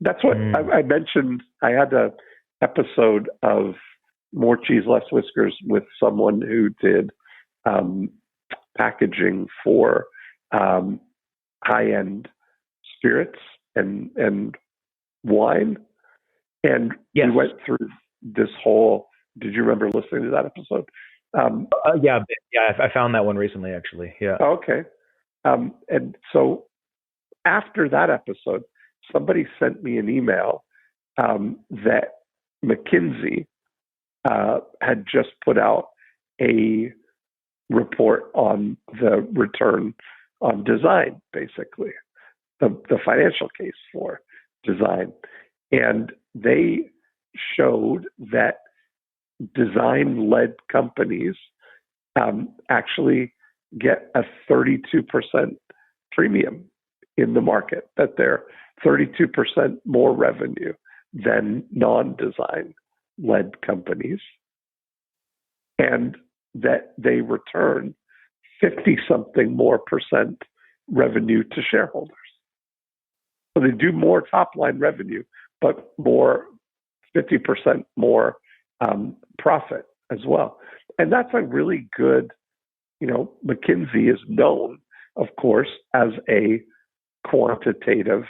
That's what I mentioned. I had an episode of More Cheese, Less Whiskers with someone who did packaging for high-end spirits and wine. And we went through this whole. Did you remember listening to that episode? I found that one recently, actually. Yeah. Okay. And so after that episode, somebody sent me an email that McKinsey had just put out a report on the return on design, basically, the financial case for design. And they showed that design-led companies actually get a 32% premium in the market, that they're 32% more revenue than non-design-led companies, and that they return 50-something more percent revenue to shareholders. So they do more top-line revenue, but 50% more profit as well. And that's a really good, McKinsey is known, of course, as a quantitative,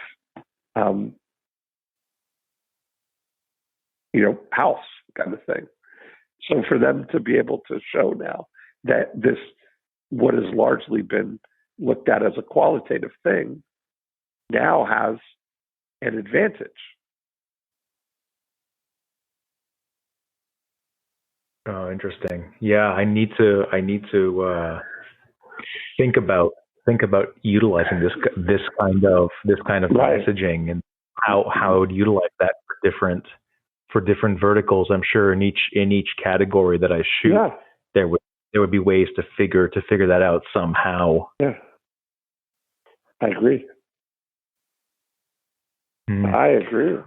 house kind of thing. So for them to be able to show now that this, what has largely been looked at as a qualitative thing, now has an advantage. Oh, interesting. Yeah, I need to think about utilizing this kind of right. messaging and how I would utilize that for different verticals. I'm sure in each category that I shoot, there would be ways to figure that out somehow. Yeah, I agree. I agree.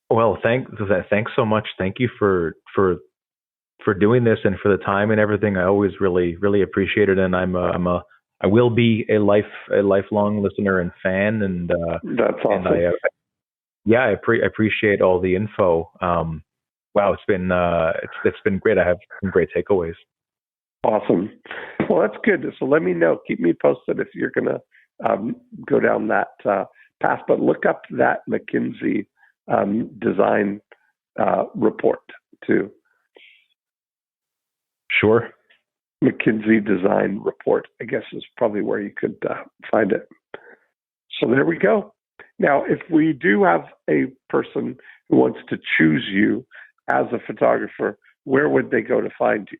Well, thanks so much. Thank you for doing this and for the time and everything. I always really appreciate it, and I will be a lifelong listener and fan. And that's awesome. And I appreciate all the info. Wow, it's been great. I have some great takeaways. Awesome. Well, that's good. So let me know. Keep me posted if you're gonna go down that path. But look up that McKinsey design report too. Sure. McKinsey design report, I guess, is probably where you could find it. So there we go. Now, if we do have a person who wants to choose you as a photographer, where would they go to find you?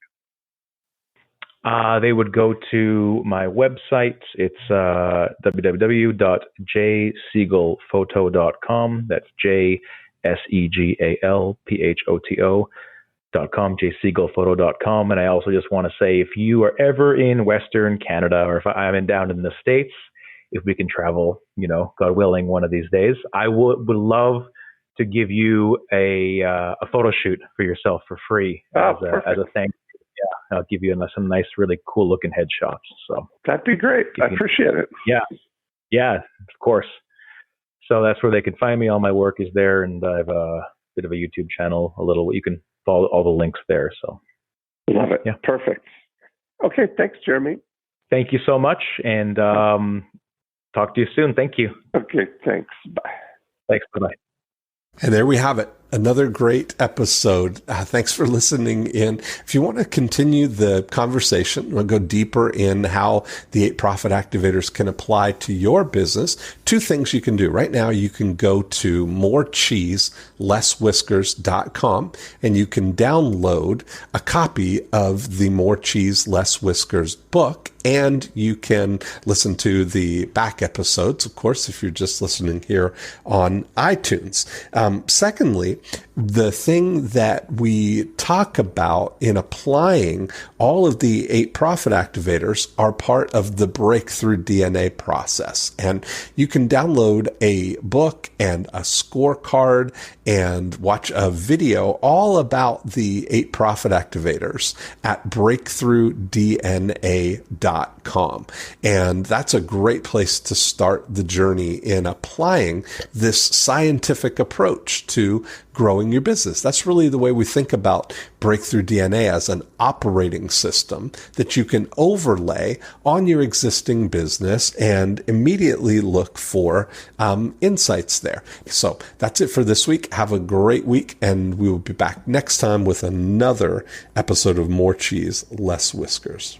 They would go to my website. It's www.jsegalphoto.com. That's JSEGALPHOTO.com, jsegalphoto.com. And I also just want to say, if you are ever in Western Canada, or if I'm down in the States, if we can travel, God willing, one of these days, I would love to give you a photo shoot for yourself for free as a thank you. Yeah, I'll give you some nice, really cool looking headshots. So that'd be great. I appreciate it. Yeah, of course. So that's where they can find me. All my work is there, and I have a bit of a YouTube channel. You can follow all the links there. So love it. Yeah, perfect. Okay, thanks, Jeremy. Thank you so much, and talk to you soon. Thank you. Okay, thanks. Bye. Thanks. Bye-bye. And there we have it. Another great episode. Thanks for listening in. If you want to continue the conversation, we'll go deeper in how the 8 profit activators can apply to your business. 2 things you can do. Right now, you can go to morecheeselesswhiskers.com and you can download a copy of the More Cheese Less Whiskers book, and you can listen to the back episodes, of course, if you're just listening here on iTunes. Secondly, the thing that we talk about in applying all of the 8 profit activators are part of the breakthrough DNA process. And you can download a book and a scorecard and watch a video all about the 8 profit activators at breakthroughdna.com. And that's a great place to start the journey in applying this scientific approach to growing your business. That's really the way we think about Breakthrough DNA, as an operating system that you can overlay on your existing business and immediately look for insights there. So that's it for this week. Have a great week, and we will be back next time with another episode of More Cheese, Less Whiskers.